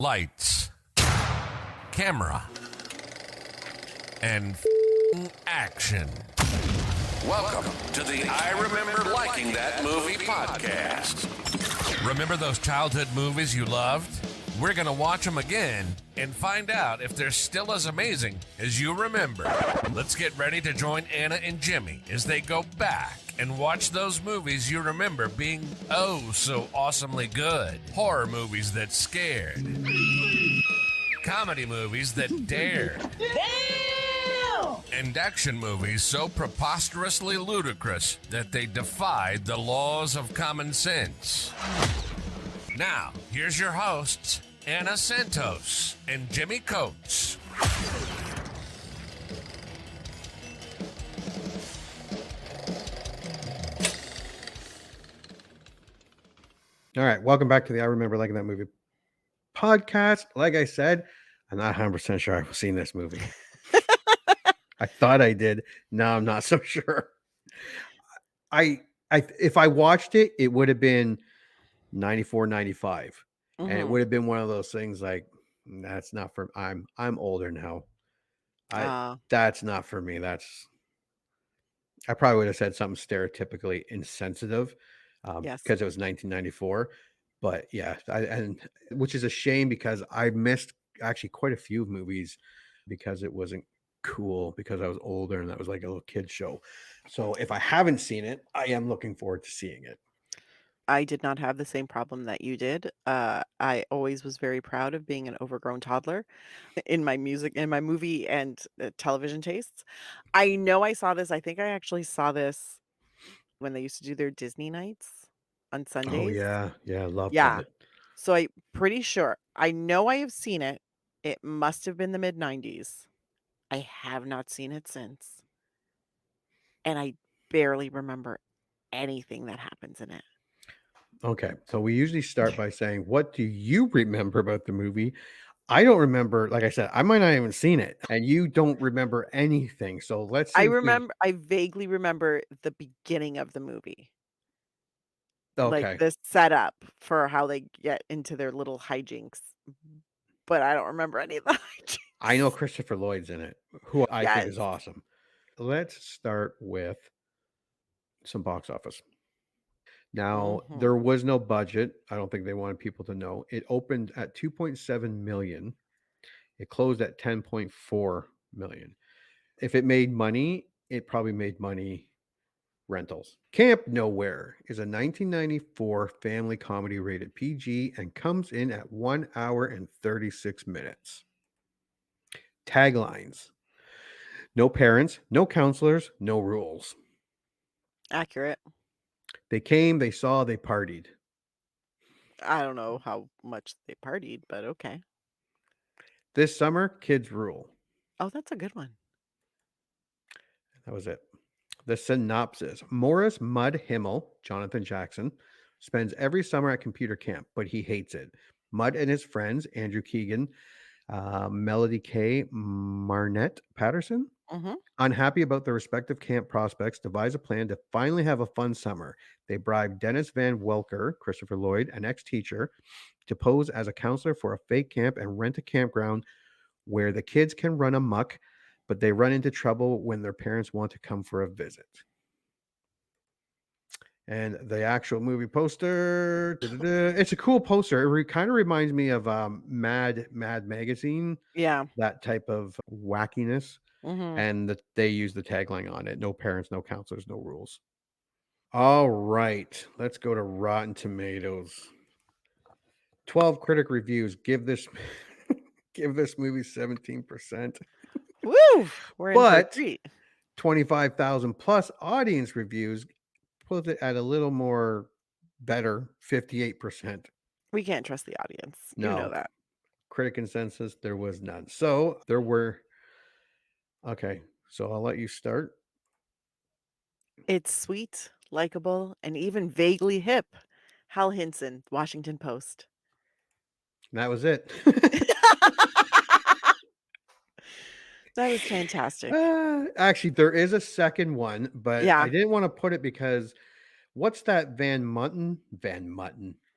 Lights, camera, and action. Welcome to the I Remember Liking That Movie podcast. Remember those childhood movies you loved? We're going to watch them again and find out if they're still as amazing as you remember. Let's get ready to join Anna and Jimmy as they go back and watch those movies you remember being oh so awesomely good. Horror movies that scared. Comedy movies that dared. And action movies so preposterously ludicrous that they defied the laws of common sense. Now, here's your hosts, Anna Santos and Jimmy Coates. All right, welcome back to the I Remember Liking That Movie podcast. Like I said, I'm not 100% sure I've seen this movie. I thought I did. Now I'm not so sure. If I watched it, it would have been 94, 95. And it would have been one of those things like, that's not for I'm older now. That's not for me. I probably would have said something stereotypically insensitive. Yes. Because it was 1994. But yeah, and which is a shame because I missed actually quite a few movies because it wasn't cool because I was older and that was like a little kid show. So if I haven't seen it, I am looking forward to seeing it. I did not have the same problem that you did. I always was very proud of being an overgrown toddler in my movie and television tastes. I know I saw this. I think I actually saw this when they used to do their Disney nights on Oh Sundays. yeah, loved Yeah. it. So I'm pretty sure. I know I have seen it. It must have been the mid-90s. I have not seen it since. And I barely remember anything that happens in it. Okay, so we usually start by saying, what do you remember about the movie? I don't remember, like I said, I might not even seen it, and you don't remember anything. So let's see. I vaguely remember the beginning of the movie. Like Okay, the setup for how they get into their little hijinks. But I don't remember any of the hijinks. I know Christopher Lloyd's in it, who I think is Yes. awesome. Let's start with some box office. Now, there was no budget. I don't think they wanted people to know. It opened at 2.7 million. It closed at 10.4 million. If it made money, it probably made money rentals. Camp Nowhere is a 1994 family comedy rated PG and comes in at 1 hour and 36 minutes. Taglines: no parents, no counselors, no rules. Accurate. They came, they saw, they partied. I don't know how much they partied, but okay. This summer, kids rule. Oh, that's a good one. That was it. The synopsis: Morris Mud Himmel, Jonathan Jackson, spends every summer at computer camp, but he hates it. Mud and his friends, Andrew Keegan, Melody Kay, Marnette Patterson, unhappy about their respective camp prospects, devise a plan to finally have a fun summer. They bribe Dennis Van Welker, Christopher Lloyd, an ex-teacher, to pose as a counselor for a fake camp and rent a campground where the kids can run amok, but they run into trouble when their parents want to come for a visit. And the actual movie poster, it's a cool poster. It kind of reminds me of Mad Magazine. Yeah. That type of wackiness. And they use the tagline on it: no parents, no counselors, no rules. All right, let's go to Rotten Tomatoes. 12 critic reviews give this movie 17%. Woo! We're in for a But treat. 25,000 plus audience reviews put it at a little more better, 58%. We can't trust the audience. No. You know that. Critic consensus, there was none. So there were. Okay, so I'll let you start. It's sweet, likable, and even vaguely hip. Hal Hinson, Washington Post. And that was it. That was fantastic. Actually, there is a second one, but Yeah. I didn't want to put it because what's that Van Mutton?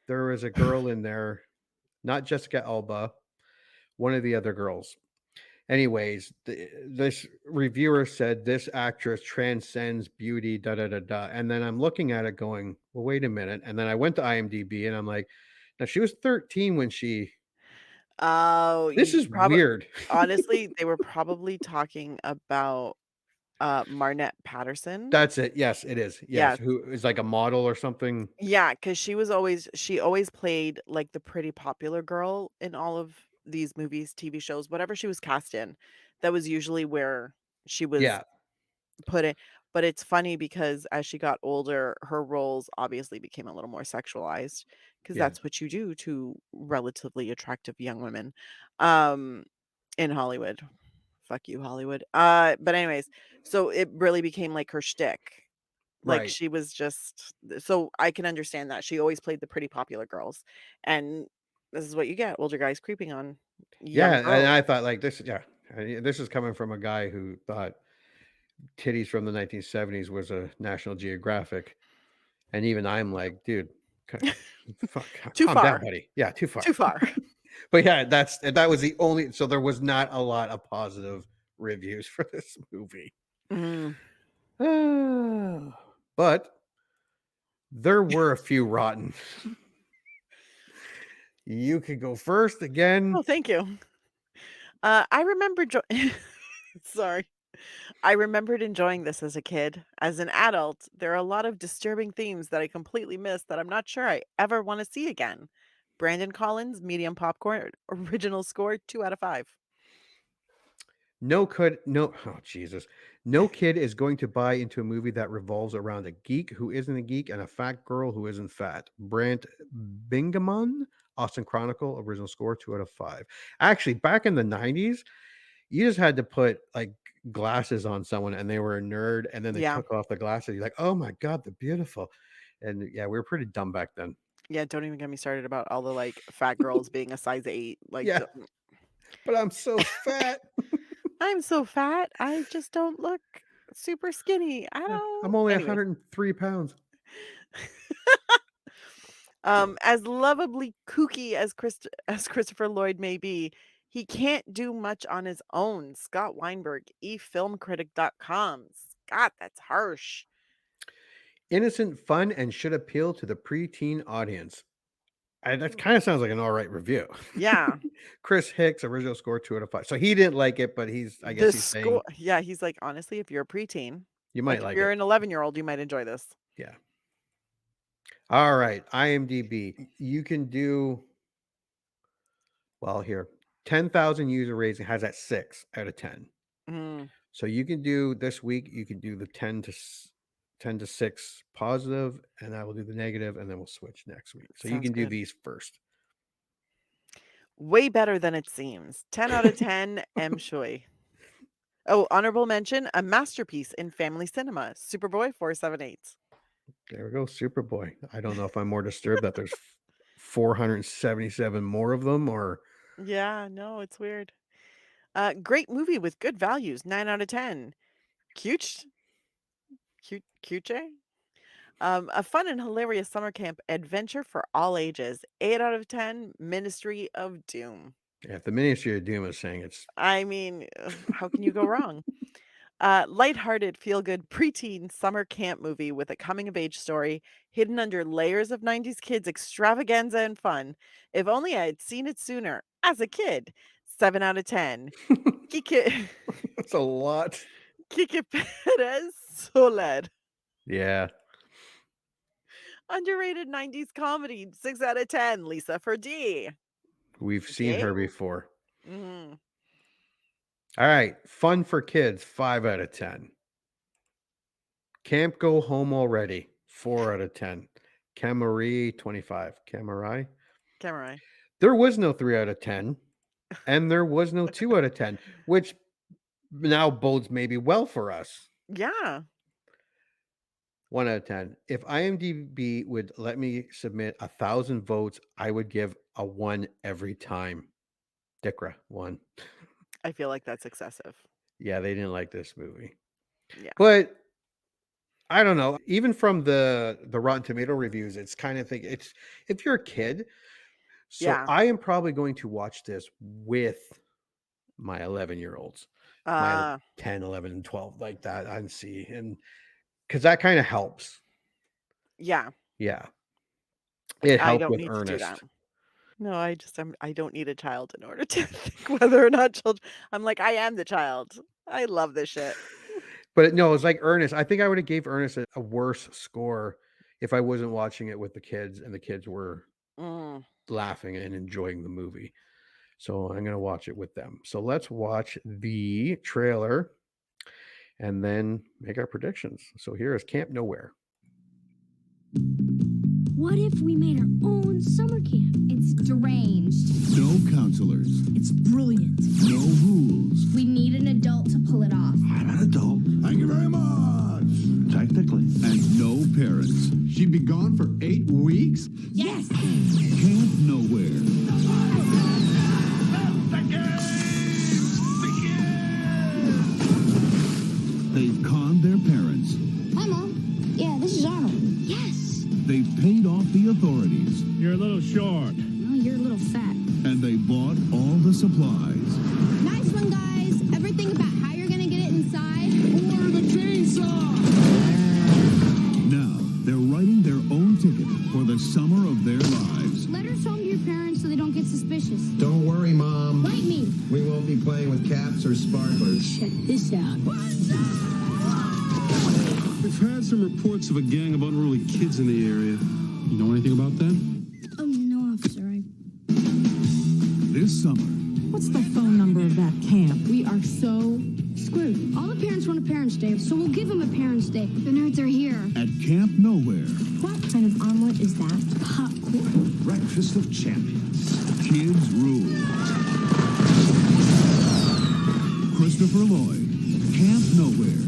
There was a girl in there. not Jessica Alba, one of the other girls. Anyways, this reviewer said this actress transcends beauty, da da da da. And then I'm looking at it going, well, wait a minute. And then I went to IMDb and I'm like, now she was 13 when she. Oh, This you is probably weird. honestly, they were probably talking about Marnette Patterson. That's it. Yes, it is. Yeah. Yes, who is like a model or something. Yeah, because she always played like the pretty popular girl in all of these movies, TV shows, whatever she was cast in. That was usually where she was Yeah, put in. But it's funny because as she got older, her roles obviously became a little more sexualized because yeah, that's what you do to relatively attractive young women um, in Hollywood. Fuck you, Hollywood. But anyways, so it really became like her shtick. Like, right. she was just so I can understand that. She always played the pretty popular girls, and this is what you get, older guys creeping on young Yeah, and girls. I thought like this. Yeah, this is coming from a guy who thought titties from the 1970s was a National Geographic, and even I'm like, dude, fuck, Too calm down, far, buddy. Yeah, too far. too far. But yeah, that was the only. So there was not a lot of positive reviews for this movie. Mm. But there were a few rotten. You could go first again. Oh, thank you. I remember sorry. I remembered enjoying this as a kid. As an adult, there are a lot of disturbing themes that I completely missed that I'm not sure I ever want to see again. Brandon Collins, medium popcorn, original score, 2 out of 5. No, oh Jesus. No kid is going to buy into a movie that revolves around a geek who isn't a geek and a fat girl who isn't fat. Brant Bingaman, Austin Chronicle, original score, 2 out of 5. Actually, back in the 90s, you just had to put like glasses on someone and they were a nerd, and then they Yeah. took off the glasses. You're like, oh my God, they're beautiful. And yeah, we were pretty dumb back then. Yeah, don't even get me started about all the, like, fat girls being a size 8, like, Yeah, but I'm so fat. "I'm so fat, I just don't look super skinny, I Yeah, I'm don't." only Anyways, 103 pounds. as lovably kooky as as Christopher Lloyd may be, he can't do much on his own. Scott Weinberg, efilmcritic.com. Scott, that's harsh. Innocent fun and should appeal to the preteen audience. That kind of sounds like an all right review. Yeah. Chris Hicks, original score, 2 out of 5. So he didn't like it, but I The guess he's score saying yeah, he's like, "Honestly, if you're a preteen, you might like, if like you're it. an 11-year-old, you might enjoy this." Yeah. All right. IMDb. You can do well here. 10,000 user rating has at 6 out of 10. Mm, So you can do this week, you can do the 10 to 6 positive, and I will do the negative, and then we'll switch next week. So you sounds can do good. these first. Way better than it seems. 10 out of 10, M. Shui. Oh, honorable mention, a masterpiece in family cinema. Superboy 478. There we go, Superboy. I don't know if I'm more disturbed that there's 477 more of them, or Yeah, no, it's weird. Great movie with good values. 9 out of 10. Cute, cute. A fun and hilarious summer camp adventure for all ages. 8 out of 10. Ministry of Doom. if the Ministry of Doom is saying it's I mean, how can you go wrong? Lighthearted, feel good preteen summer camp movie with a coming of age story hidden under layers of 90s kids extravaganza and fun. If only I had seen it sooner as a kid. 7 out of 10. Kike, that's a lot. Kike Perez Soler. Yeah. Underrated 90s comedy. 6 out of 10. Lisa for D. We've seen Okay. her before. Mhm. All right. Fun for kids, 5 out of 10. Camp Go Home Already, 4 out of 10. Camari, 25. Camari. Cameron. There was no 3 out of 10, and there was no 2 out of 10, which now bodes maybe well for us. Yeah. 1 out of 10. If IMDb would let me submit 1,000 votes, I would give a 1 every time. Dikra, 1. I feel like that's excessive. Yeah, they didn't like this movie. Yeah. But I don't know. Even from the Rotten Tomato reviews, it's kind of thing. It's if you're a kid. So Yeah. I am probably going to watch this with my 11-year-olds, my Uh, 10, 11, and 12, like that, and see, and because that kind of helps. yeah. Yeah, it I helped don't with need to do that. Ernest. No, I don't need a child in order to think whether or not children. I'm like, I am the child. I love this shit. But no, it's like Ernest. I think I would have gave Ernest a worse score if I wasn't watching it with the kids and the kids were Mm. laughing and enjoying the movie. So I'm going to watch it with them. So let's watch the trailer and then make our predictions. So here is Camp Nowhere. What if we made our own summer camp? It's deranged. No counselors. It's brilliant. No rules. We need an adult to pull it off. I'm an adult. Thank you very much. Technically. And no parents. She'd be gone for 8 weeks? Yes! Camp Nowhere. They've conned their parents. Hi, Mom. Yeah, this is Arnold. Yes. They've paid off the authorities. You're a little short. Well, you're a little fat. And they bought all the supplies. Nice one, guys. Ever think about how you're gonna get it inside? Or the chainsaw! Now, they're writing their own ticket for the summer of their lives. Letters home to your parents so they don't get suspicious. Don't worry, Mom. Write me. We won't be playing with caps or sparklers. Check this out. We've had some reports of a gang of unruly kids in the area. You know anything about them? Oh, no, officer. This summer, What's the phone number of that camp? We are so screwed. All the parents want a Parents' Day, so we'll give them a Parents' Day. The nerds are here. at Camp Nowhere, What kind of omelet is that? Popcorn. Breakfast of champions. kids rule. Christopher Lloyd, Camp Nowhere.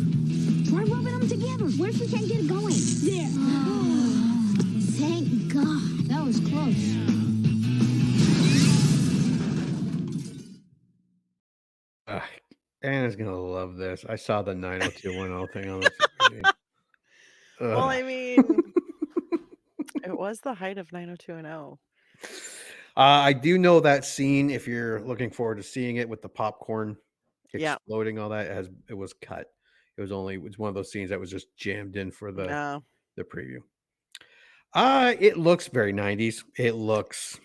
Try rubbing them together. What if we can't get it going? There. Thank God. That was close. Anna's going to love this. I saw the 90210 thing on the TV. Well, Ugh. I mean, it was the height of 90210. I do know that scene. If you're looking forward to seeing it with the popcorn Yeah. exploding, all that it was cut. It was one of those scenes that was just jammed in for the No. preview. It looks very 90s. It looks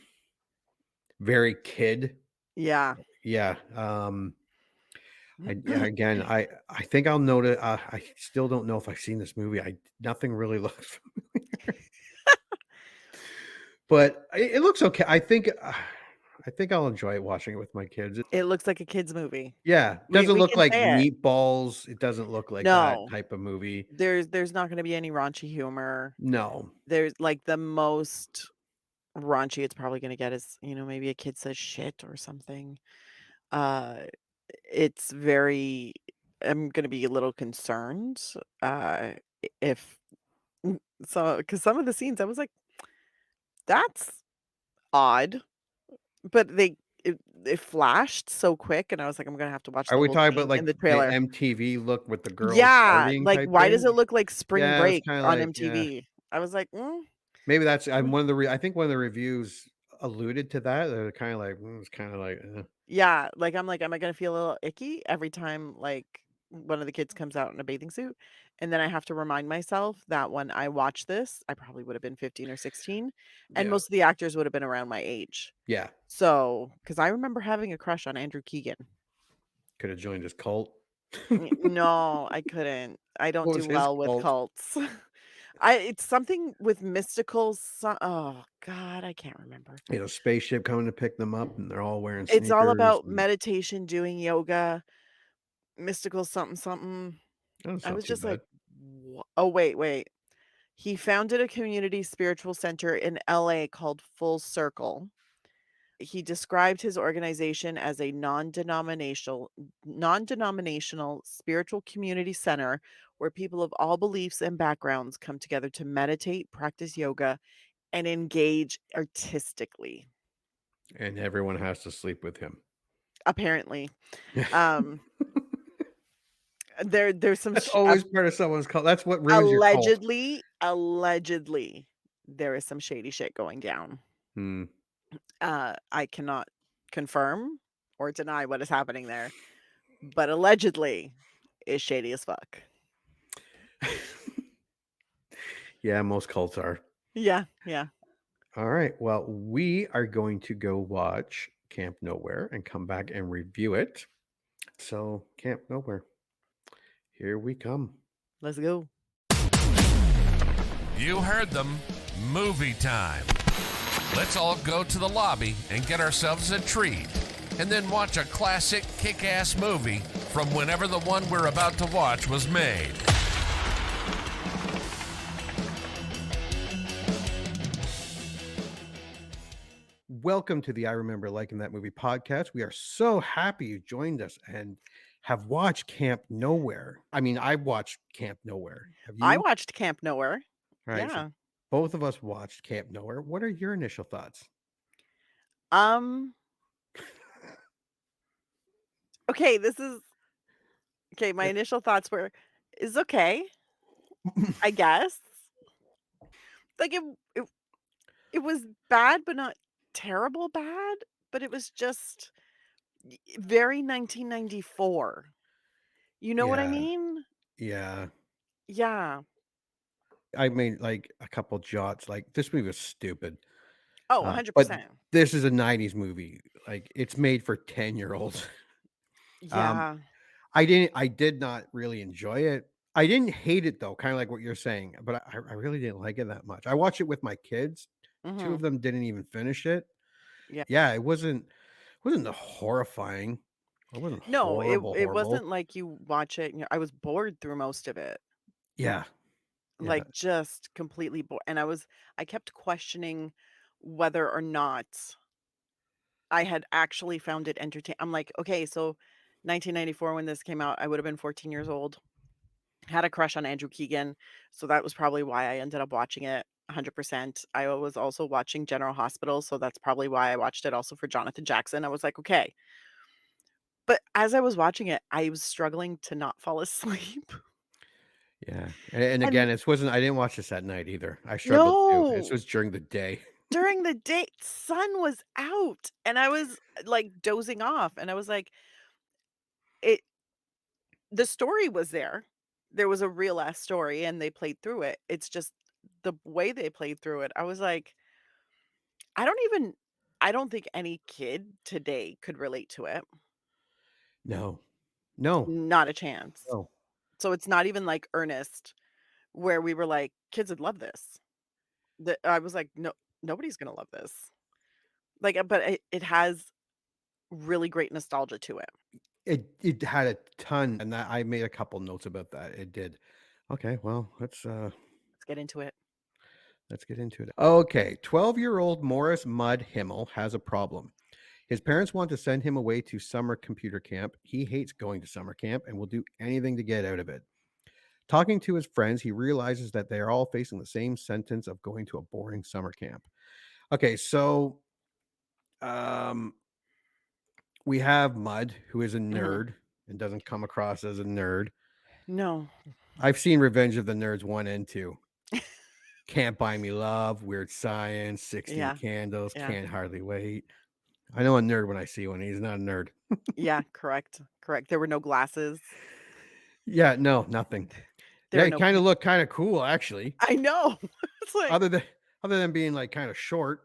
very kid. Yeah. Yeah. Again, I think I'll notice. I still don't know if I've seen this movie. Nothing really looks familiar, but it looks okay. I think I'll enjoy watching it with my kids. It looks like a kid's movie. Yeah, We doesn't look can like say it. Meatballs. It doesn't look like that No. type of movie. There's not going to be any raunchy humor. No. There's like the most raunchy it's probably going to get is, maybe a kid says shit or something. It's very, I'm going to be a little concerned if because some of the scenes I was like, that's odd, but it flashed so quick, and I was like, I'm gonna have to watch Are the we whole talking thing about like in the the trailer. MTV look with the girls Yeah, partying like type why does thing? it look like Spring Yeah, it's Break kinda on like, yeah. MTV? I was like, Maybe that's one of the I think one of the reviews alluded to that. They're kind of like, it's kind of like, yeah, like I'm like, am I gonna feel a little icky every time like one of the kids comes out in a bathing suit? And then I have to remind myself that when I watched this, I probably would have been 15 or 16, and yeah, most of the actors would have been around my age. yeah. So, because I remember having a crush on Andrew Keegan. Could have joined his cult. No, I couldn't. I don't What do was his well with cult? cults. It's something with mystical. Oh God, I can't remember. Spaceship coming to pick them up, and they're all wearing It's all sneakers. about And meditation, doing yoga, mystical something something. that's I not was too just like, bad. oh wait. He founded a community spiritual center in LA called Full Circle. He described his organization as a non-denominational spiritual community center where people of all beliefs and backgrounds come together to meditate, practice yoga, and engage artistically. And everyone has to sleep with him. Apparently. Um there's some That's always part of someone's cult. That's what ruins your cult. allegedly there is some shady shit going down. Hmm. I cannot confirm or deny what is happening there, but allegedly is shady as fuck. Yeah, most cults are. Yeah, yeah. All right. Well, we are going to go watch Camp Nowhere and come back and review it. So, Camp Nowhere, here we come. Let's go. You heard them. Movie time. Let's all go to the lobby and get ourselves a treat, and then watch a classic kick-ass movie from whenever the one we're about to watch was made. Welcome to the I Remember Liking That Movie podcast. We are so happy you joined us and have watched Camp Nowhere. I mean, I watched Camp Nowhere. Have you? I watched Camp Nowhere. All right, so Yeah. both of us watched Camp Nowhere. What are your initial thoughts? Okay, my initial thoughts were is okay, I guess. Like it was bad, but not terrible bad, but it was just very 1994. You know what I Yeah, mean? yeah. Yeah. I made like a couple jots. Like this movie was stupid. Oh, But 100%. this is a 90s movie. Like it's made for 10-year-olds. Um, Yeah. I did not really enjoy it. I didn't hate it though, kind of like what you're saying, but I really didn't like it that much. I watched it with my kids. Two of Mhm. them didn't even finish it. Yeah. Yeah, it wasn't horrifying. It wasn't No, it horrible. wasn't like you watch it and I was bored through most of it. Yeah. Yeah. Like just completely bored, and I kept questioning whether or not I had actually found it entertaining. I'm like, okay, so 1994 when this came out, I would have been 14 years old. Had a crush on Andrew Keegan, so that was probably why I ended up watching it 100%. I was also watching General Hospital, so that's probably why I watched it also for Jonathan Jackson. I was like, okay. But as I was watching it, I was struggling to not fall asleep. Yeah. And And again, I didn't watch this at night either. I struggled too. This no, was during the day. during the day, sun was out and I was like dozing off and I was like, it the story was there. There was a real ass story and they played through it. It's just the way they played through it. I was like, I don't even I don't think any kid today could relate to it. No. No. Not a chance. No. So it's not even like Ernest where we were like, kids would love this. That I was like, no, nobody's gonna love this. Like, but it has really great nostalgia to it. It had a ton, and I made a couple notes about that. It did. Okay, well, Let's get into it. let's get into it. Okay, 12-year-old Morris Mudd Himmel has a problem. His parents want to send him away to summer computer camp. He hates going to summer camp and will do anything to get out of it. Talking to his friends, he realizes that they are all facing the same sentence of going to a boring summer camp. Okay, so um, we have Mudd, who is a Mhm. nerd and doesn't come across as a nerd. No. I've seen Revenge of the Nerds 1 and 2. Can't Buy Me Love, Weird Science, 16 Yeah. Candles, Yeah. Can't Hardly Wait. I know a nerd when I see one. He's not a nerd. Yeah, correct. Correct. There were no glasses. Yeah, no, nothing. There Yeah, were he no kind of looked kind of cool, actually. I know. It's like Other than being like kind of short.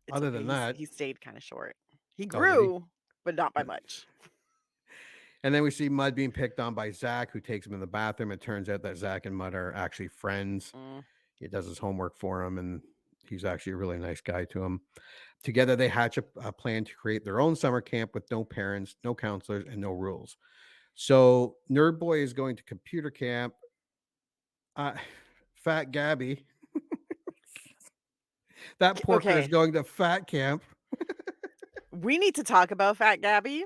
it's Other okay. than that, He stayed kind of short. He oh, did he? grew, but not by much. And then we see Mudd being picked on by Zach, who takes him in the bathroom. It turns out that Zach and Mudd are actually friends. Mm. He does his homework for him, and he's actually a really nice guy to him. Together, they hatch a plan to create their own summer camp with no parents, no counselors, and no rules. So, Nerd Boy is going to computer camp. Fat Gabby, that porker is Okay. going to fat camp. We need to talk about Fat Gabby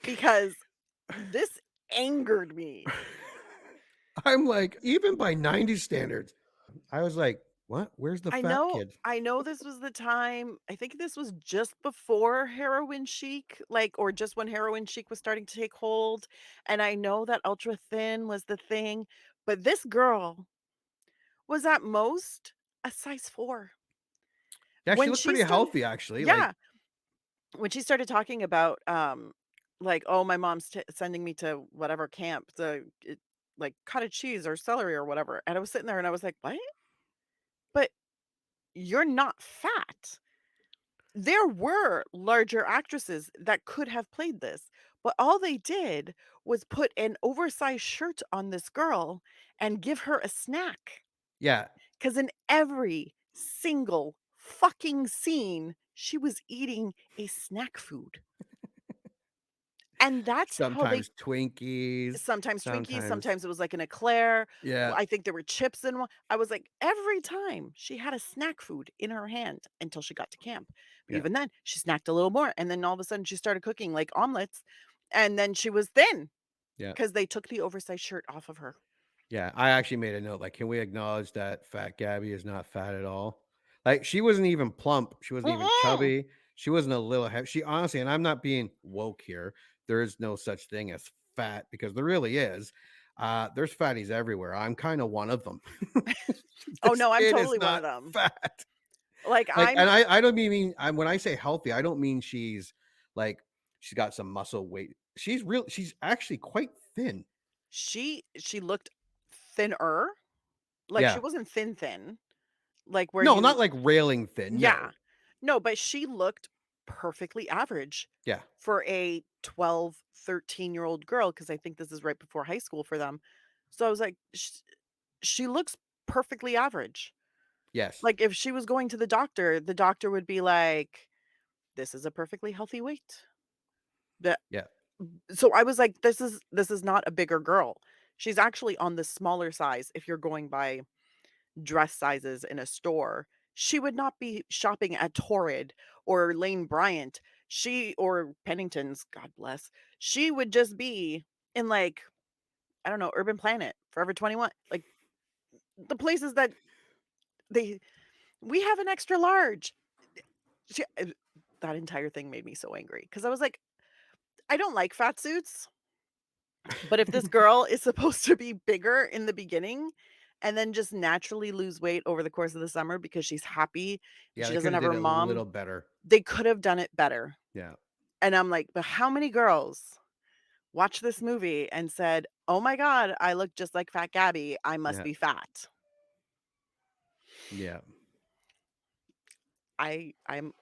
because this angered me. I'm like, even by 90s standards, I was like, what? Where's the fat kid? I know this was the time. I think this was just before heroin chic, like, or just when heroin chic was starting to take hold. And I know that ultra thin was the thing, but this girl was at most a size 4. Yeah, she When looked she pretty started healthy actually. Yeah. When she started talking about, like, "Oh, my mom's sending me to whatever camp to, like, cottage cheese or celery or whatever," and I was sitting there and I was like, "What? But you're not fat." There were larger actresses that could have played this, but all they did was put an oversized shirt on this girl and give her a snack. Yeah, 'Cause in every single fucking scene, she was eating a snack food. And that's how they sometimes Twinkies, sometimes Twinkies, sometimes sometimes it was like an eclair. yeah, I think there were chips in one. I was like, every time she had a snack food in her hand until she got to camp. But yeah, even then, she snacked a little more, and then all of a sudden she started cooking like omelets, and then she was thin yeah, because they took the oversized shirt off of her. yeah. I actually made a note, like, can we acknowledge that Fat Gabby is not fat at all? Like, she wasn't even plump, she wasn't even Mm-mm. chubby, she wasn't a little heavy. She honestly, and I'm not being woke here, there is no such thing as fat because there really is. There's fatties everywhere. I'm kind of one of them. Oh, The no, I'm skin is totally one of not them. fat. Like, Like, I'm and I don't mean when I say healthy, I don't mean she's like she's got some muscle weight. She's actually quite thin. she looked thinner. Like, she Yeah. wasn't thin thin, like, where No, not you like railing thin. yeah. No. No, but she looked perfectly average Yeah. for a 12, 13-year-old girl, because I think this is right before high school for them. So I was like, She looks perfectly average." Yes. Like, if she was going to the doctor would be like, "This is a perfectly healthy weight." That Yeah. so I was like, "This is not a bigger girl. She's actually on the smaller size if you're going by dress sizes in a store. She would not be shopping at Torrid or Lane Bryant. Or Pennington's, God bless. She would just be in, like, I don't know, Urban Planet, Forever 21, like, the places that they we have an extra large. She that entire thing made me so angry because I was like, "I don't like fat suits, but if this girl is supposed to be bigger in the beginning and then just naturally lose weight over the course of the summer because she's happy and Yeah, she they could doesn't have have did her it a mom," little better. they could have done it better. Yeah. And I'm like, "But how many girls watched this movie and said, 'Oh my god, I look just like Fat Gabby. I must Yeah. be fat.'" Yeah. I'm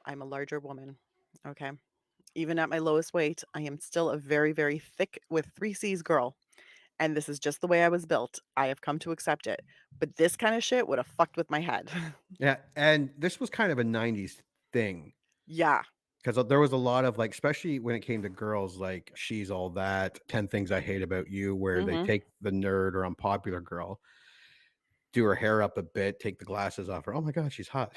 a larger woman, okay? Even at my lowest weight, I am still a very, very thick with 3 C's girl, and this is just the way I was built. I have come to accept it, but this kinda shit would have fucked with my head. Yeah. And this was kind of a 90s thing. Yeah. Because there was a lot of like, especially when it came to girls, like She's All That, 10 Things I Hate About You, where they Mhm. take the nerd or unpopular girl, do her hair up a bit, take the glasses off her. Oh my god, she's hot.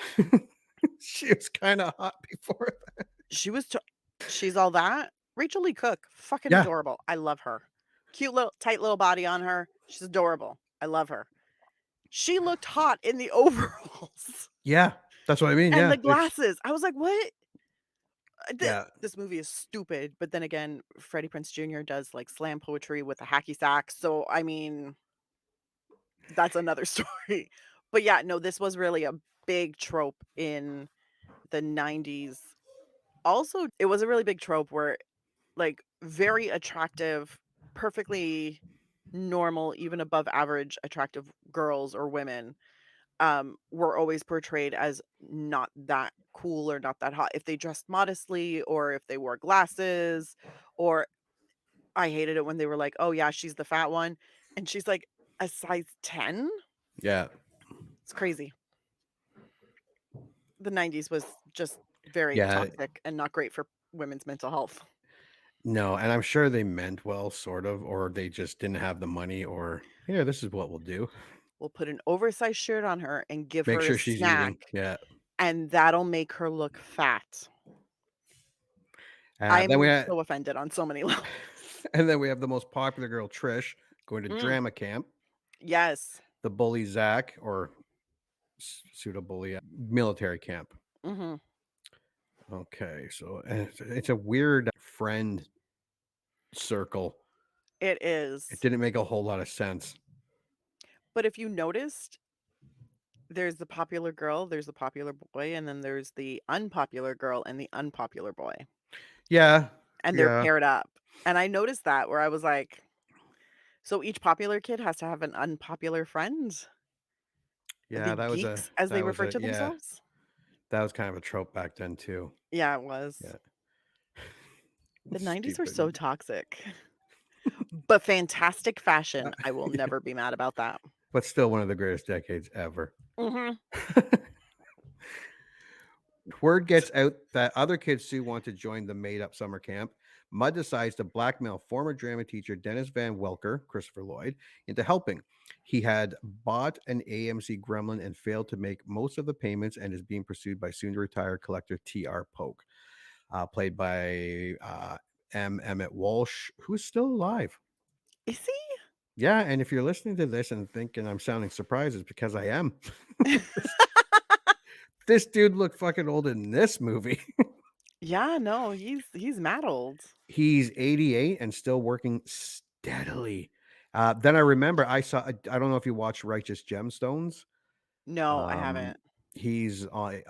She was kind of hot before that. She was t She's All That. Rachel Lee Cook, fucking Yeah, adorable. I love her. Cute little tight little body on her. She's adorable. I love her. She looked hot in the overalls yeah, that's what I mean. and Yeah, the glasses. I was like, "What?" yeah, This movie is stupid, but then again, Freddie Prinze Jr. does, like, slam poetry with a hacky sack, so, I mean, that's another story. But yeah, no, this was really a big trope in the '90s. Also, it was a really big trope where, like, very attractive, perfectly normal, even above average attractive girls or women, were always portrayed as not that cool or not that hot. If they dressed modestly or if they wore glasses, or I hated it when they were like, "Oh, yeah, she's the fat one," and she's, like, a size 10? yeah, It's crazy. The '90s was just very yeah. toxic and not great for women's mental health. No, and I'm sure they meant well, sort of, or they just didn't have the money, or here, this is what we'll do. We'll put an oversized shirt on her and give Make her a sure she's eating. snack, Yeah. and that'll make her look fat. Then we I'm had, so offended on so many levels. and then we have the most popular girl, Trish, going to Mm, drama camp. yes. The bully Zach, or pseudo bully, military camp. Mhm. Okay, so it's a weird friend circle. It It is. didn't make a whole lot of sense. But if you noticed, There's the popular girl, there's the popular boy, and then there's the unpopular girl and the unpopular boy. Yeah, And they're yeah, paired up. And I noticed that where I was like, so each popular kid has to have an unpopular friend? yeah. The geeks, as they refer to Yeah, themselves? that was kind of a trope back then too. Yeah, it was. Yeah, The 90s were stupid. so toxic. But fantastic fashion. I will never be mad about that. But still one of the greatest decades ever. Mhm. Word gets out that other kids too want to join the made-up summer camp. Mud decides to blackmail former drama teacher Dennis Van Welker, Christopher Lloyd, into helping. He had bought an AMC Gremlin and failed to make most of the payments and is being pursued by soon-to-retire collector T.R. Polk, played by M. Emmett Walsh, who's still alive. Is he? Yeah, and if you're listening to this and thinking I'm sounding surprised, it's because I am. This dude looked fucking old in this movie. Yeah, no, he's mad old. He's 88 and still working steadily. Then I remember I don't know if you watched Righteous Gemstones. No, I haven't. He's on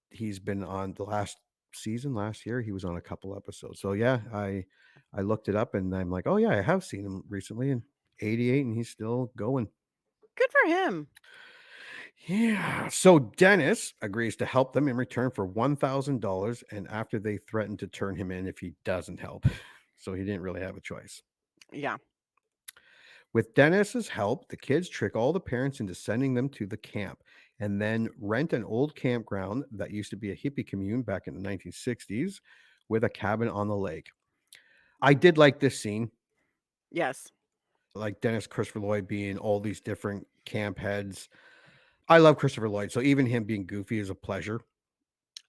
he's been on the last season last year. He was on a couple episodes. So yeah, I looked it up and I'm like, oh yeah, I have seen him recently, and 88 and he's still going. Good for him. Yeah. So Dennis agrees to help them in return for $1,000, and after they threaten to turn him in if he doesn't help. So he didn't really have a choice. Yeah. With Dennis's help, the kids trick all the parents into sending them to the camp and then rent an old campground that used to be a hippie commune back in the 1960s with a cabin on the lake. I did like this scene. Yes. Like Dennis Christopher Lloyd being all these different camp heads. I love Christopher Lloyd, so even him being goofy is a pleasure.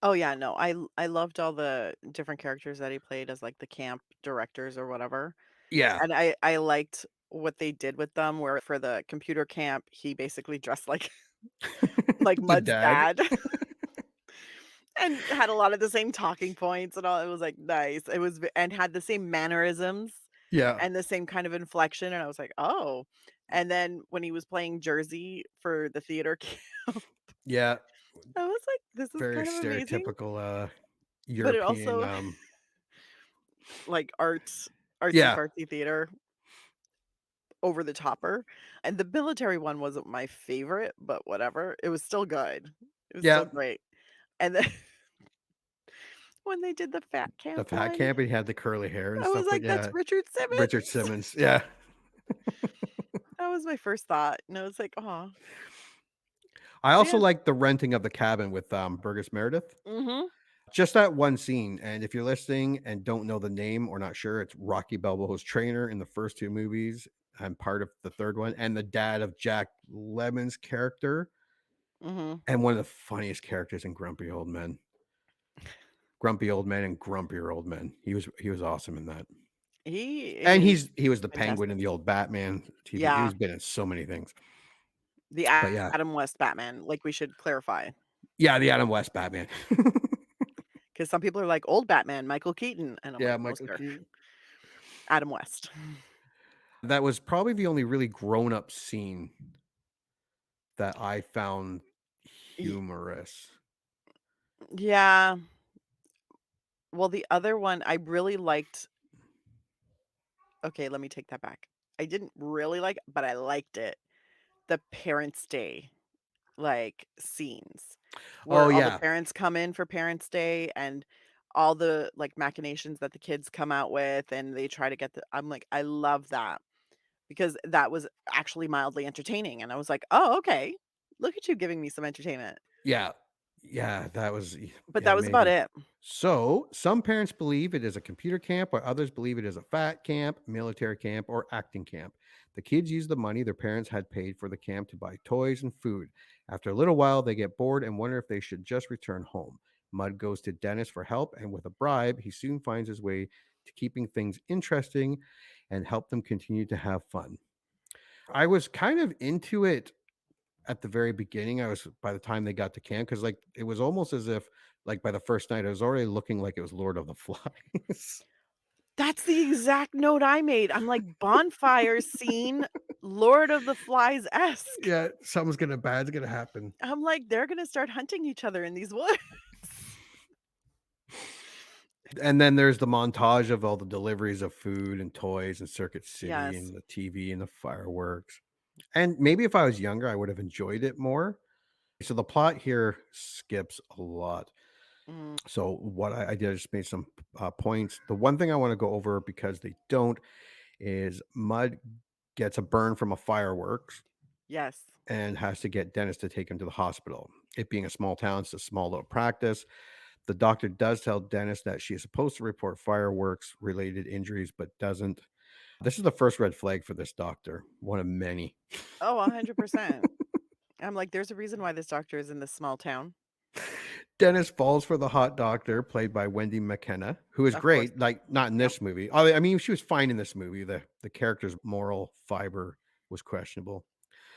Oh yeah, no. I loved all the different characters that he played as like the camp directors or whatever. Yeah. And I liked what they did with them where for the computer camp, he basically dressed like like The Mud's dad. dad. And had a lot of the same talking points and all. It was like nice. It was and had the same mannerisms Yeah. and the same kind of inflection. And I was like, oh. And then when he was playing Jersey for the theater camp, Yeah. I was like, this is Very kind of amazing. stereotypical But it European also like artsy yeah. fartsy theater over the topper. And the military one wasn't my favorite, but whatever. It was still good. It was Yeah. still great. And then when they did the fat The camp fat one, camp, he had the curly hair and I was stuff like like, that's that. Richard Simmons. Richard Simmons. Yeah. That was my first thought. And I was like, oh. I also Yeah. like the renting of the cabin with Burgess Meredith. Mm-hmm. Just that one scene. And if you're listening and don't know the name or not sure, it's Rocky Balboa's trainer in the first two movies and part of the third one, and the dad of Jack Lemmon's character. Mm-hmm. And one of the funniest characters in Grumpy Old Men. Grumpy Old Men and Grumpier Old Men. He was awesome in that. He was the fantastic. Penguin in the old Batman TV. Yeah. He's been in so many things. The But yeah. Adam West Batman, like we should clarify. Yeah, the Adam West Batman. Because some people are like old Batman, Michael Keaton. And I'm Yeah, like, no, Michael sir. Keaton. Adam West. That was probably the only really grown-up scene that I found humorous. Yeah. Well, the other one I really liked. Okay, let me take that back. I didn't really like it, but I liked it. The Parents' Day like scenes where Oh all the yeah. parents come in for Parents' Day and all the like machinations that the kids come out with and they try to get I'm like, I love that because that was actually mildly entertaining. And I was like, oh, okay. Look at you giving me some entertainment. Yeah. Yeah, that was But yeah, that was about maybe. it. So, some parents believe it is a computer camp, while others believe it is a fat camp, military camp, or acting camp. The kids use the money their parents had paid for the camp to buy toys and food. After a little while, they get bored and wonder if they should just return home. Mud goes to Dennis for help, and with a bribe, he soon finds his way to keeping things interesting and help them continue to have fun. I was kind of into it at the very beginning. I was by the time they got to camp, because like it was almost as if like by the first night I was already looking like it was Lord of the Flies. That's the exact note I made. I'm like, bonfire scene Lord of the Flies-esque. Yeah, bad's gonna happen. I'm like, they're gonna start hunting each other in these woods. And then there's the montage of all the deliveries of food and toys and Circuit City Yes. and the TV and the fireworks. And maybe if I was younger, I would have enjoyed it more. So the plot here skips a lot. Mm, So what I did, I just made some points. The one thing I want to go over because they don't is Mud gets a burn from a fireworks yes. and has to get Dennis to take him to the hospital. It being a small town, it's a small little practice. The doctor does tell Dennis that she is supposed to report fireworks related injuries, but doesn't. This is the first red flag for this doctor, one of many. Oh, 100%. I'm like, there's a reason why this doctor is in this small town. Dennis falls for the hot doctor, played by Wendy McKenna, who is Of course. great. Like not in Yep. this movie. I mean, she was fine in this movie. The character's moral fiber was questionable,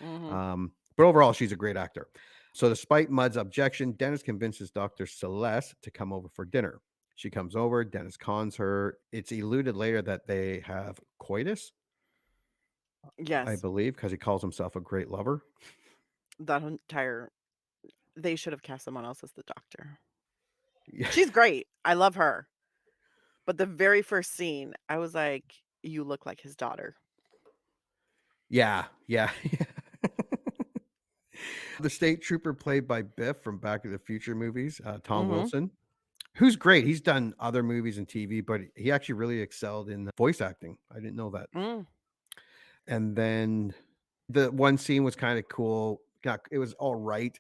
Mhm. but overall, she's a great actor. So, despite Mud's objection, Dennis convinces Dr. Celeste to come over for dinner. She comes over. Dennis cons her. It's eluded later that they have coitus, I Yes. believe, because he calls himself a great lover. That entire they should have cast someone else as the doctor. Yeah. She's great. I love her. But the very first scene, I was like, "You look like his daughter." Yeah. The state trooper played by Biff from Back to the Future movies, Tom Mhm. Wilson, who's great. He's done other movies and TV, but he actually really excelled in voice acting. I didn't know that. Mm. And then the one scene was kind of cool. It was all right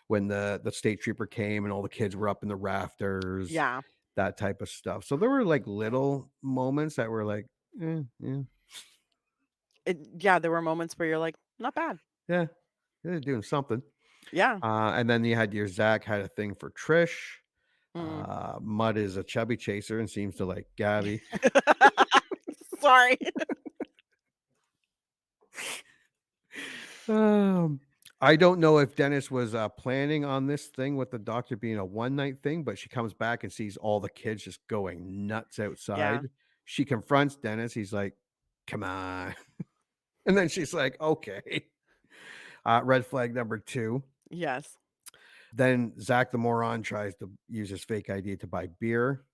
when the state trooper came and all the kids were up in the rafters, Yeah. that type of stuff. So there were like little moments that were like, yeah, Yeah, there were moments where you're like, "Not bad." yeah, they're doing something. Yeah. And then you had your Zach had a thing for Trish. Mm. Mud is a chubby chaser and seems to like Gabby. Sorry. I don't know if Dennis was planning on this thing with the doctor being a one night thing, but she comes back and sees all the kids just going nuts Yeah. outside. She confronts Dennis. He's like, come on. And then she's like, okay. Red flag number 2. Yes. Then Zach the moron tries to use his fake ID to buy beer.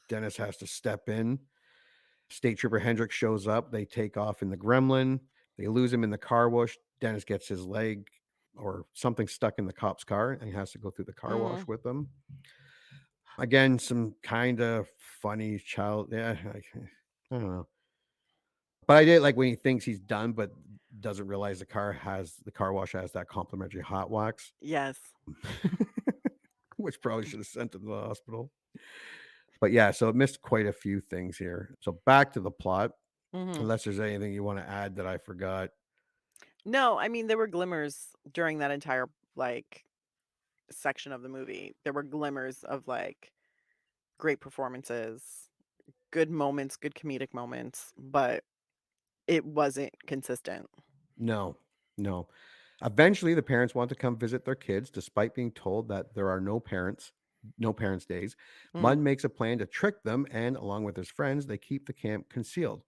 Dennis has to step in. State Trooper Hendricks shows up. They take off in the Gremlin. They lose him in the car wash. Dennis gets his leg or something stuck in the cop's car and he has to go through the car wash Mhm. with them. Again, some kind of funny child. Yeah, I don't know. But I did like when he thinks he's done, but doesn't realize the car wash has that complimentary hot wax, Yes. which probably should have sent him to the hospital. But yeah, so it missed quite a few things here. So back to the plot, Mhm. unless there's anything you want to add that I forgot. No, I mean, there were glimmers during that entire, like, section of the movie. There were glimmers of, like, great performances, good moments, good comedic moments, but it wasn't consistent. No, no. Eventually, the parents want to come visit their kids, despite being told that there are no parents' days. Mud Mm. makes a plan to trick them, and along with his friends, they keep the camp concealed.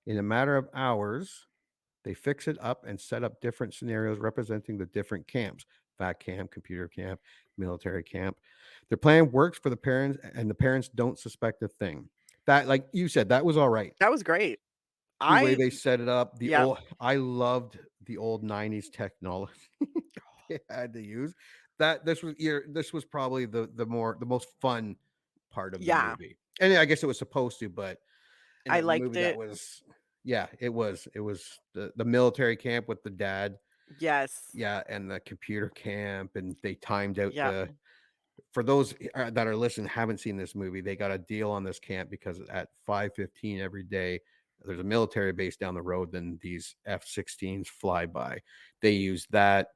In a matter of hours, they fix it up and set up different scenarios representing the different camps: vac camp, computer camp, military camp. Their plan works for the parents, and the parents don't suspect a thing. That, like you said, that was all right. That was great. The way I they set it up, Yep. I loved the old 90s technology they had to use. This was probably the most fun part of the Yeah. movie. And I guess it was supposed to, but in I a liked movie that it. was it was the military camp with the dad, Yes. yeah, and the computer camp, and they timed out Yep. for those that are listening haven't seen this movie, they got a deal on this camp because at 5:15 every day there's a military base down the road, then these F-16s fly by. They use that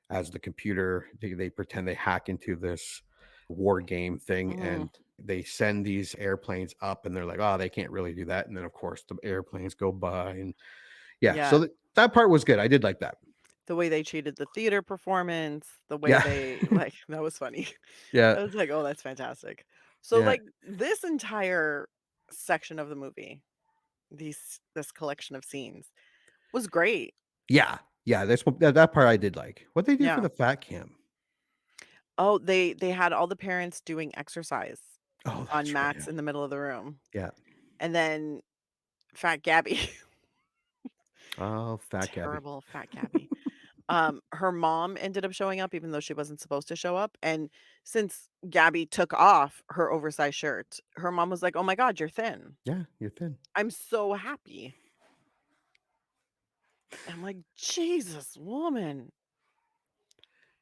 as the computer. They pretend they hack into this war game thing, Mhm. and they send these airplanes up, and they're like, oh, they can't really do that. And then of course the airplanes go by, and yeah, Yeah. so that part was good. I did like that. The way they treated the theater performance, the way Yeah. they like, that was funny. Yeah. I was like, "Oh, that's fantastic." So, Yeah. like, this entire section of the movie, this collection of scenes, Was great. Yeah. Yeah. That part I did like. What they do for Yeah. the fat camp? Oh, they had all the parents doing exercise Oh, on that's right. mats in the middle of the room. Yeah. And then Fat Gabby, Oh, fat Gabby. terrible Fat Gabby. Her mom ended up showing up even though she wasn't supposed to show up. And since Gabby took off her oversized shirt, her mom was like, "Oh my God, you're thin." Yeah, you're thin. I'm so happy. I'm like, Jesus, woman.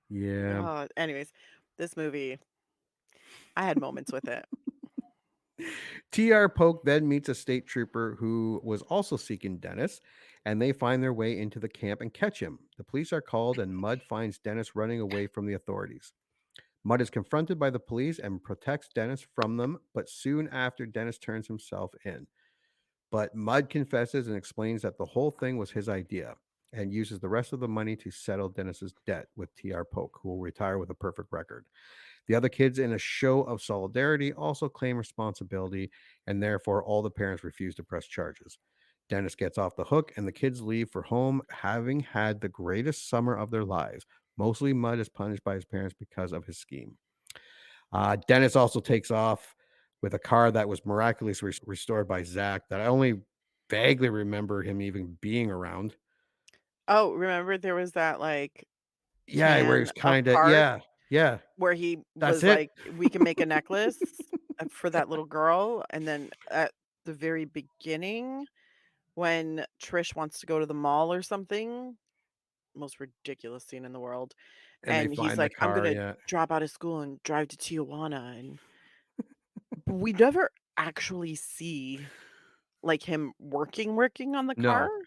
Yeah. Anyways, this movie, I had moments with it. TR Polk then meets a state trooper who was also seeking Dennis, and they find their way into the camp and catch him. The police are called, and Mud finds Dennis running away from the authorities. Mud is confronted by the police and protects Dennis from them, but soon after, Dennis turns himself in. But Mud confesses and explains that the whole thing was his idea and uses the rest of the money to settle Dennis's debt with TR Polk, who will retire with a perfect record. The other kids, in a show of solidarity, also claim responsibility, and therefore all the parents refuse to press charges. Dennis gets off the hook, and the kids leave for home, having had the greatest summer of their lives. Mostly Mud is punished by his parents because of his scheme. Dennis also takes off with a car that was miraculously restored by Zach, that I only vaguely remember him even being around. Oh, remember there was that like Yeah, where can he's of kind of, parts yeah, where he that's was it. like, "We can make a necklace for that little girl." And then at the very beginning, when Trish wants to go to the mall or something, most ridiculous scene in the world. And they And he's find the like, "I'm car, gonna yeah. drop out of school and drive to Tijuana." And we never actually see like him working on the car. No,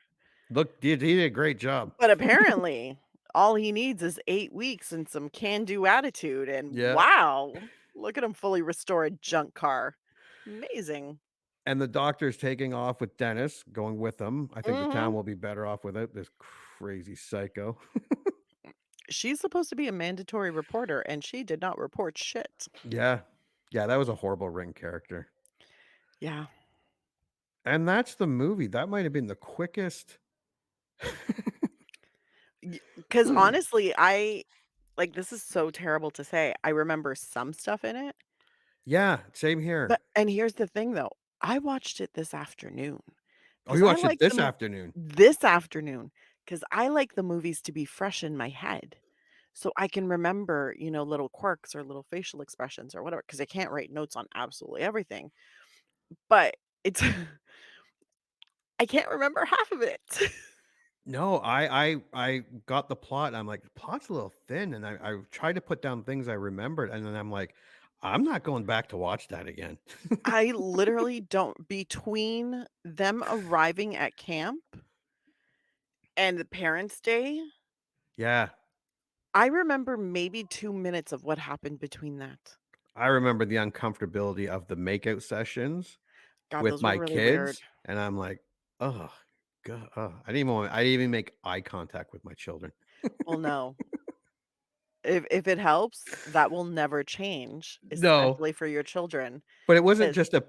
look, he did a great job. But apparently, all he needs is 8 weeks and some can-do attitude, and Yeah. wow, look at him fully restore a junk car. Amazing. And the doctor's taking off with Dennis, going with him. I think the town Mhm. will be better off without this crazy psycho. She's supposed to be a mandatory reporter, and she did not report shit. Yeah. Yeah, that was a horrible Ring character. Yeah. And that's the movie. That might have been the quickest. Because honestly, I like, this is so terrible to say, I remember some stuff in it, Yeah, same here. but and here's the thing, though, I watched it this afternoon Oh, because you I watched it like this them afternoon? this afternoon because I like the movies to be fresh in my head. So I can remember, little quirks or little facial expressions or whatever, because I can't write notes on absolutely everything. But it's I can't remember half of it. No, I got the plot. I'm like, the plot's a little thin, and I tried to put down things I remembered, and then I'm like, I'm not going back to watch that again. I literally don't between them arriving at camp and the parents' day, Yeah, I remember maybe 2 minutes of what happened between that. I remember the uncomfortability of the makeout sessions God, with those were my really weird. kids, and I'm like, oh god, I didn't even make eye contact with my children. Well, no. If it helps, that will never change, No, especially for your children. but it wasn't 'Cause just a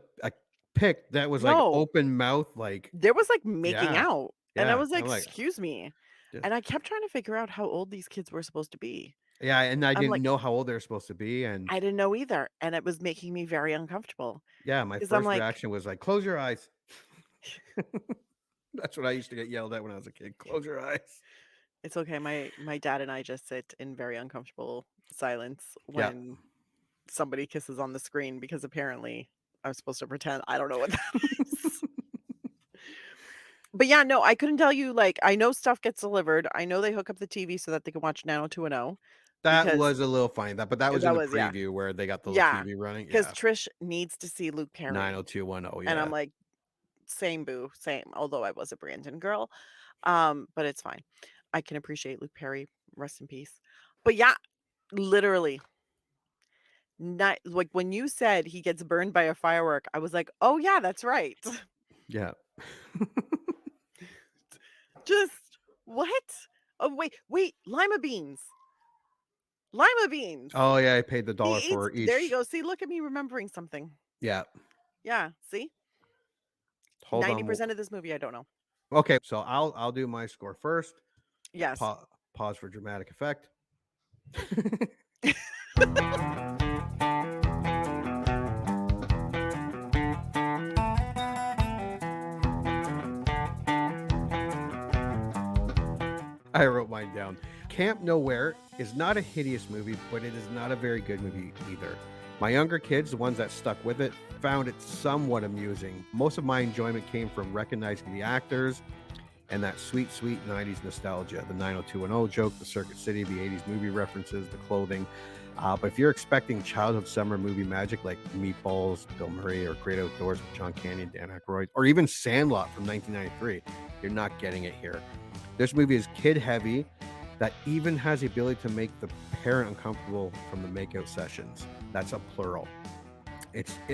pick that was like no. open mouth, like, There was, like, making yeah, out, and I yeah. was like, I'm like, "Excuse me," just and I kept trying to figure out how old these kids were supposed to be. yeah, and I I'm didn't like, know how old they're supposed to be, and I didn't know either, and it was making me very uncomfortable yeah, my because 'cause I'm first like, reaction was like, close your eyes. That's what I used to get yelled at when I was a kid. Close your eyes. "It's okay." My dad and I just sit in very uncomfortable silence Yeah. when somebody kisses on the screen because apparently I'm supposed to pretend I don't know what that is. But yeah, no, I couldn't tell you, like, I know stuff gets delivered. I know they hook up the TV so that they can watch 90210 That because was a little funny, but that was in that the was yeah. preview where they got the little Yeah, TV running. because Yeah. Trish needs to see Luke Perry, 90210, and I'm yeah. like, "Same, boo, same," although I was a Brandon girl, but it's fine. I can appreciate Luke Perry, rest in peace. But yeah, literally, not like, when you said he gets burned by a firework, I was like, "Oh, yeah, that's right." Yeah. Just what? Oh, wait, lima beans. Lima beans. Oh, yeah, I paid the He dollar eats for there you each. go, see, look at me remembering something. Yeah. Yeah, see? Hold on. 90% of this movie, I don't know. Okay, so I'll do my score first. Yes. Pause for dramatic effect. I wrote mine down. Camp Nowhere is not a hideous movie, but it is not a very good movie either. My younger kids, the ones that stuck with it, found it somewhat amusing. Most of my enjoyment came from recognizing the actors and that sweet, sweet 90s nostalgia. The 90210 joke, the Circuit City, the 80s movie references, the clothing. But if you're expecting childhood summer movie magic like Meatballs, Bill Murray, or Great Outdoors with John Candy, Dan Aykroyd, or even Sandlot from 1993, you're not getting it here. This movie is kid heavy that even has the ability to make the parent uncomfortable from the makeout sessions. That's a plural.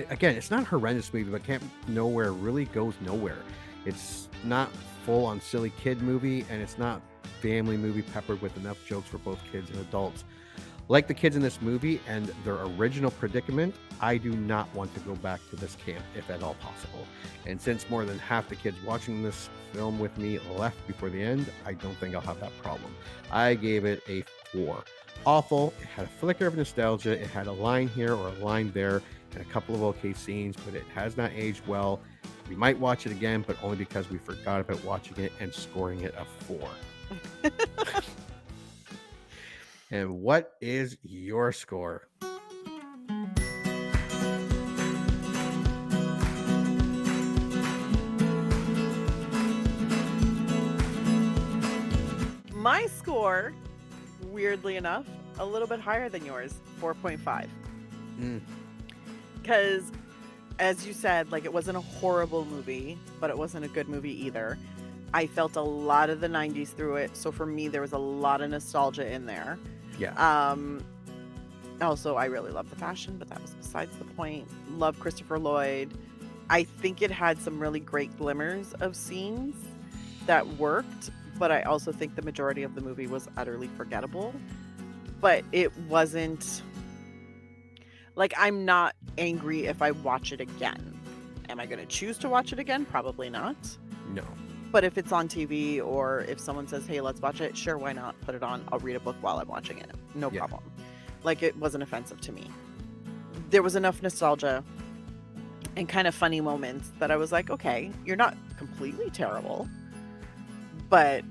Again, it's not a horrendous movie, but Camp Nowhere really goes nowhere. It's not full on silly kid movie, and it's not family movie peppered with enough jokes for both kids and adults. Like the kids in this movie and their original predicament, I do not want to go back to this camp if at all possible. And since more than half the kids watching this film with me left before the end, I don't think I'll have that problem. I gave it a 4. Awful. It had a flicker of nostalgia. It had a line here or a line there and a couple of okay scenes, but it has not aged well. We might watch it again, but only because we forgot about watching it and scoring it a 4. And what is your score? My score, weirdly enough, a little bit higher than yours, 4.5. Because, as you said, like, it wasn't a horrible movie, but it wasn't a good movie either. I felt a lot of the 90s through it, so for me, there was a lot of nostalgia in there. Yeah. Also, I really love the fashion, but that was besides the point. Love Christopher Lloyd. I think it had some really great glimmers of scenes that worked, but I also think the majority of the movie was utterly forgettable. But it wasn't... Like, I'm not angry if I watch it again. Am I going to choose to watch it again? Probably not. No. But if it's on TV or if someone says, hey, let's watch it, sure, why not? Put it on. I'll read a book while I'm watching it. No problem. Like, it wasn't offensive to me. There was enough nostalgia and kind of funny moments that I was like, okay, you're not completely terrible. But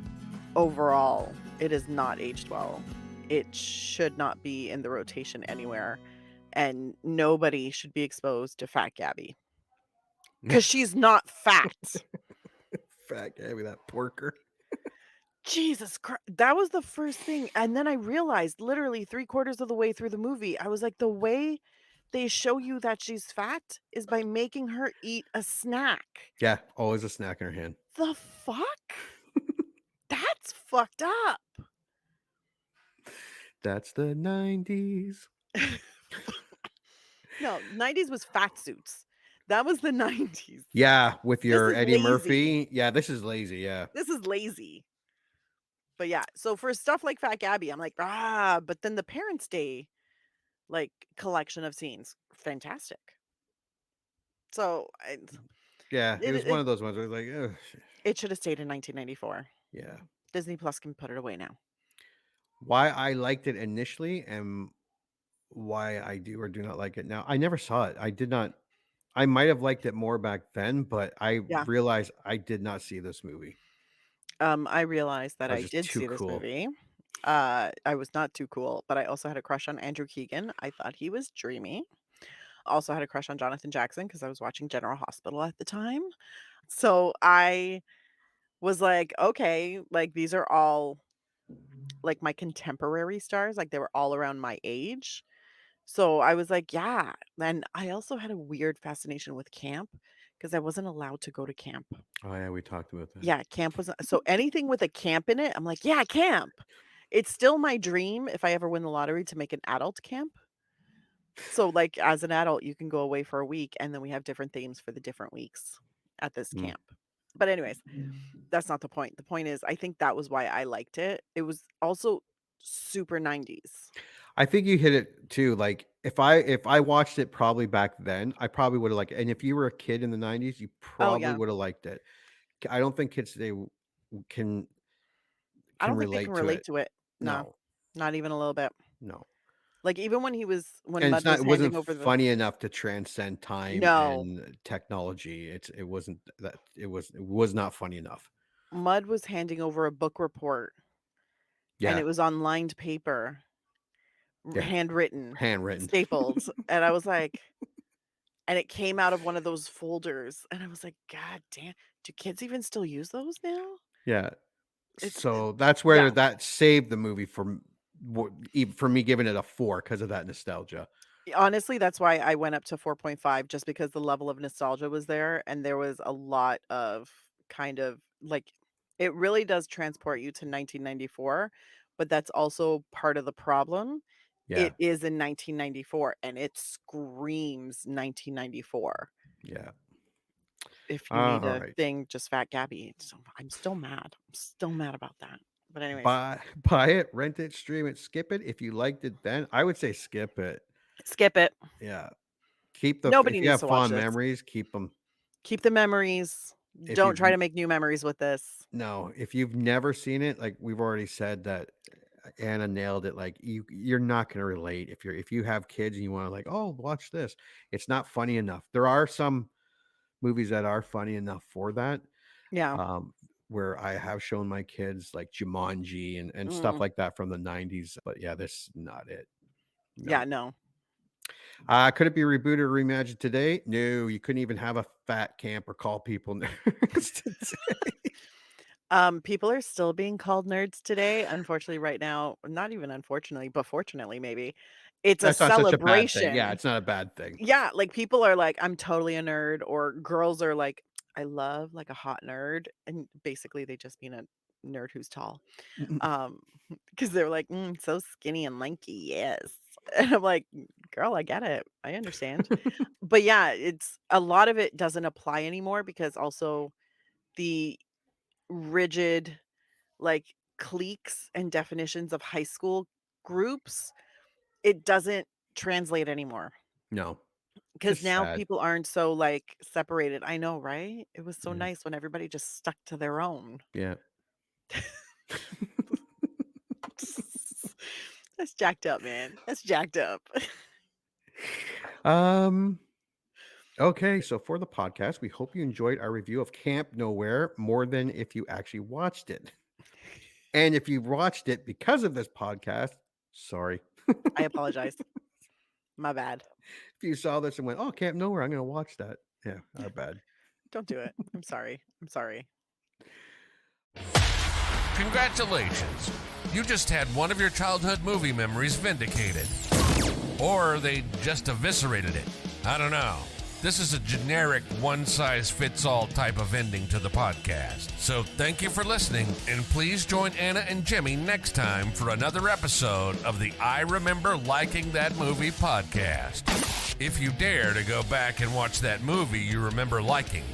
overall, it is not aged well. It should not be in the rotation anywhere. And nobody should be exposed to Fat Gabby. Because she's not fat. Fat Gabby, that porker. Jesus Christ. That was the first thing. And then I realized literally 3/4 of the way through the movie, I was like, the way they show you that she's fat is by making her eat a snack. Yeah, always a snack in her hand. The fuck? That's fucked up. That's the 90s. No, 90s was fat suits. That was the 90s. Yeah, with your is Eddie lazy. Murphy. Yeah, this is lazy. Yeah. This is lazy. But yeah, so for stuff like Fat Gabby, I'm like, but then the Parents' Day, like, collection of scenes, fantastic. So, Yeah, it was one of those ones where like, oh, it should have stayed in 1994. Yeah. Disney Plus can put it away now. Why I liked it initially and why I do or do not like it now. I never saw it. I did not. I might have liked it more back then, but I realized I did not see this movie. I realized that I I was just did too see this cool. movie. I was not too cool, but I also had a crush on Andrew Keegan. I thought he was dreamy. Also had a crush on Jonathan Jackson because I was watching General Hospital at the time. So I was like, okay, like these are all like my contemporary stars. Like they were all around my age. So I was like, yeah. And I also had a weird fascination with camp because I wasn't allowed to go to camp. Oh yeah, we talked about that. Yeah, camp was so anything with a camp in it, I'm like, yeah, camp. It's still my dream if I ever win the lottery to make an adult camp. So like as an adult, you can go away for a week and then we have different themes for the different weeks at this camp. But anyways, that's not the point. The point is I think that was why I liked it. It was also super 90s. I think you hit it too. Like if I watched it probably back then, I probably would have liked it. And if you were a kid in the 90s, you probably would have liked it. I don't think kids today can I don't think they can relate it. to it. No, not even a little bit. No. Like even when And Mud was it wasn't handing over the funny enough to transcend time no, and technology. It wasn't that it was not funny enough. Mud was handing over a book report, and Yeah. it was on lined paper, Yeah. handwritten, Handwritten. stapled, and I was like, and it came out of one of those folders, and I was like, God damn, do kids even still use those now? Yeah. It's So that's where yeah. that saved the movie for me giving it a 4 because of that nostalgia. Honestly, that's why I went up to 4.5 just because the level of nostalgia was there and there was a lot of kind of like it really does transport you to 1994, but that's also part of the problem. Yeah. It is in 1994 and it screams 1994. Yeah. If you need All a right. thing, just Fat Gabby. So I'm still mad. I'm still mad about that. But anyways, Buy it, rent it, stream it, skip it. If you liked it then, I would say skip it. skip it. Yeah. Keep the Nobody if you needs have to watch fond this. memories, keep them. Keep the memories. If Don't you've try to make new memories with this. No, if you've never seen it, like we've already said that Anna nailed it. Like you're not going to relate if you have kids and you want to like, oh, watch this. It's not funny enough. There are some movies that are funny enough for that. Yeah. Where I have shown my kids like Jumanji and stuff like that from the 90s. But yeah, this is not it. No. Yeah, no. Could it be rebooted or reimagined today? No, you couldn't even have a fat camp or call people nerds today. People are still being called nerds today. Unfortunately, right now, not even unfortunately, but fortunately, maybe it's a That's not such a bad thing. Yeah, celebration. it's not a bad thing. Yeah, like people are like, I'm totally a nerd, or girls are like, I love like a hot nerd, and basically they just mean a nerd who's tall. Because they're like, so skinny and lanky, yes. And I'm like, girl, I get it. I understand. But yeah, it's a lot of it doesn't apply anymore because also the rigid like cliques and definitions of high school groups, it doesn't translate anymore No, because it's now sad. people aren't so like separated. I know, right? It was so Yeah. nice when everybody just stuck to their own. Yeah. That's jacked up, man. That's jacked up. Okay, so for the podcast, we hope you enjoyed our review of Camp Nowhere more than if you actually watched it. And if you watched it because of this podcast, sorry. I apologize. My bad. If you saw this and went, oh, Camp Nowhere, I'm going to watch that. Yeah, our bad. Don't do it. I'm sorry. I'm sorry. Congratulations. You just had one of your childhood movie memories vindicated. Or they just eviscerated it. I don't know. This is a generic one-size-fits-all type of ending to the podcast. So thank you for listening, and please join Anna and Jimmy next time for another episode of the I Remember Liking That Movie podcast. If you dare to go back and watch that movie you remember liking,